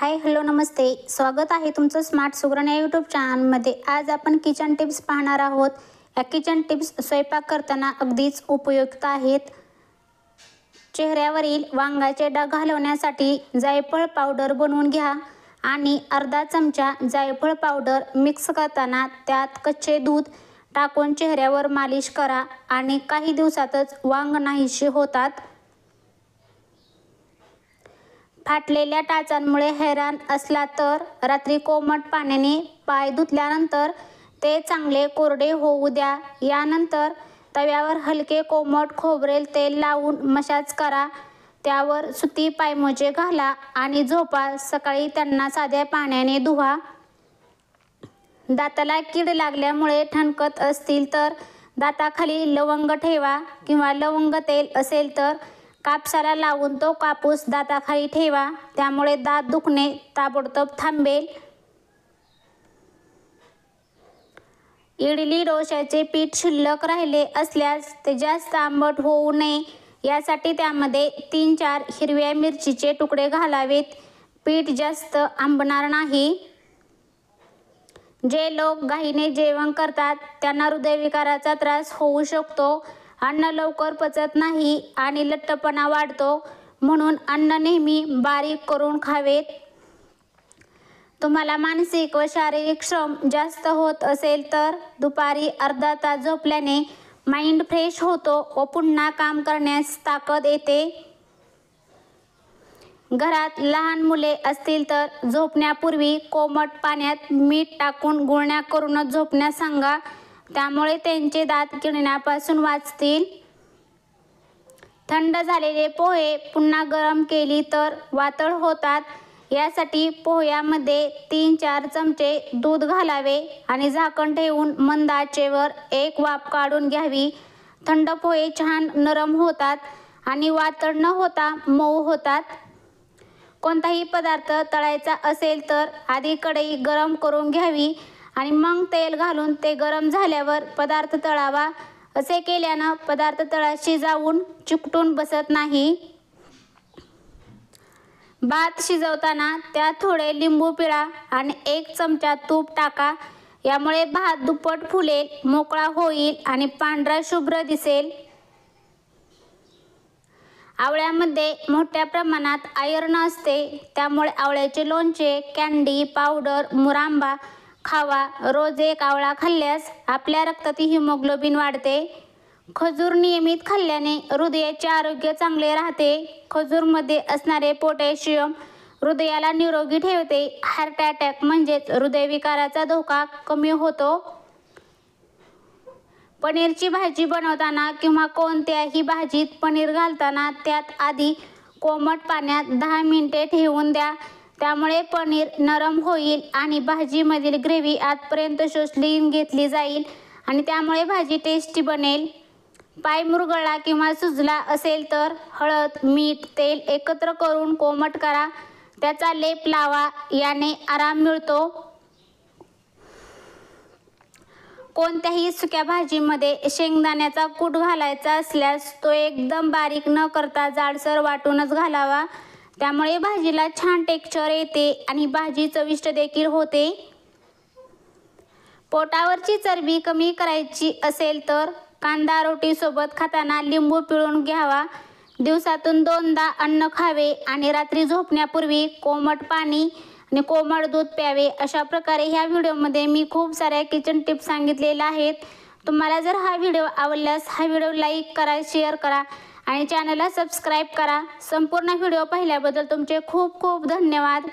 Hi hello नमस्ते, स्वागत आहे तुमचं स्मार्ट सुगरण या यूट्यूब चॅनलमध्ये। आज आपण किचन टिप्स पाहणार आहोत। या किचन टिप्स स्वयंपाक करताना अगदीच उपयुक्त आहेत। चेहऱ्यावरील वांगाचे डाग घालवण्यासाठी जायफळ पावडर बनवून घ्या आणि अर्धा चमचा जायफळ पावडर मिक्स करताना त्यात कच्चे दूध टाकून चेहऱ्यावर मालिश करा आणि काही दिवसातच वांग नाहीसे होतात। फाटलेल्या टाचांमुळे हैराण असला तर रात्री कोमट पाण्याने पाय धुतल्यानंतर ते चांगले कोरडे होऊ द्या। यानंतर तव्यावर हलके कोमट खोबरेल तेल लावून मसाज करा। त्यावर सुती पायमोजे घाला आणि झोपा। सकाळी त्यांना साध्या पाण्याने धुवा। दाताला कीड लागल्यामुळे ठणकत असतील तर दाताखाली लवंग ठेवा किंवा लवंग तेल असेल तर कापसाला लावून तो कापूस दाताखाली ठेवा, त्यामुळे दात दुखणे ताबडतोब थांबेल। इडली डोश्याचे पीठ शिल्लक राहिले असल्यास ते जास्त आंबट होऊ नये यासाठी त्यामध्ये 3-4 हिरव्या मिरचीचे तुकडे घालावेत। पीठ जास्त आंबणार नाही। जे लोक घाईने जेवण करतात त्यांना हृदयविकाराचा त्रास होऊ शकतो। अन्न लवकर पचत नाही आणि लठ्ठपणा वाढतो, म्हणून अन्न नेहमी बारीक करून खावेत। तुम्हाला मानसिक व शारीरिक श्रम जास्त होत असेल तर दुपारी अर्धा तास झोपल्याने माइंड फ्रेश होतो व पुन्हा काम करण्यास ताकद येते। घरात लहान मुले असतील तर झोपण्यापूर्वी कोमट पाण्यात मीठ टाकून गुळण्या करूनच झोपण्यास सांगा, त्यामुळे त्यांचे दात किडण्यापासून वाचतील। थंड झालेले पोहे पुन्हा गरम केली तर वातळ होतात। यासाठी पोह्यामध्ये 3-4 चमचे दूध घालावे आणि झाकण ठेवून मंद आचेवर एक वाफ काढून घ्यावी। थंड पोहे छान नरम होतात आणि वातळ न होता मऊ होतात। कोणताही पदार्थ तळायचा असेल तर आधी कढई गरम करून घ्यावी आणि मग तेल घालून ते गरम झाल्यावर पदार्थ तळावा। असे केल्यानं पदार्थ तळाशी जाऊन चिकटून बसत नाही। भात शिजवताना त्यात थोडे लिंबू पिळा आणि 1 चमचा तूप टाका। यामुळे भात दुप्पट फुलेल, मोकळा होईल आणि पांढरा शुभ्र दिसेल। आवळ्यामध्ये मोठ्या प्रमाणात आयर्न असते, त्यामुळे आवळ्याचे लोणचे, कँडी, पावडर, मुरांबा खावा। रोज 1 आवळा खाल्ल्यास आपल्या रक्तातील हिमोग्लोबिन वाढते। खजूर नियमित खाल्ल्याने हृदयाचे आरोग्य चांगले राहते। खजूरमध्ये असणारे पोटॅशियम हृदयाला निरोगी ठेवते। हार्ट अटॅक म्हणजेच हृदयविकाराचा धोका कमी होतो। पनीरची भाजी बनवताना किंवा कोणत्याही भाजीत पनीर घालताना त्यात आधी कोमट पाण्यात 10 मिनिटे ठेवून द्या, त्यामुळे पनीर नरम होईल आणि भाजीमधील ग्रेव्ही आतपर्यंत शोषली घेतली जाईल आणि त्यामुळे भाजी टेस्टी बनेल। पाय मुरगळला किंवा सुजला असेल तर हळद, मीठ, तेल एकत्र करून कोमट करा, त्याचा लेप लावा, याने आराम मिळतो। कोणत्याही सुक्या भाजीमध्ये शेंगदाण्याचा कूट घालायचा असल्यास तो एकदम बारीक न करता जाडसर वाटूनच घालावा, त्यामुळे भाजीला छान टेक्स्चर येते आणि भाजी चविष्ट देखील होते। पोटावरची चरबी कमी करायची असेल तर कांदा रोटी सोबत खाताना लिंबू पिळून घ्यावा। दिवसातून 2दा अन्न खावे आणि रात्री झोपण्यापूर्वी कोमट पाणी आणि कोमट दूध प्यावे। अशा प्रकारे ह्या व्हिडिओमध्ये मी खूप साऱ्या किचन टिप्स सांगितलेल्या आहेत। तुम्हाला जर हा व्हिडिओ आवडल्यास हा व्हिडिओ लाईक करा, शेअर करा आणि चॅनलला सबस्क्राईब करा। संपूर्ण व्हिडिओ पाहिल्याबद्दल तुमचे खूप खूप धन्यवाद।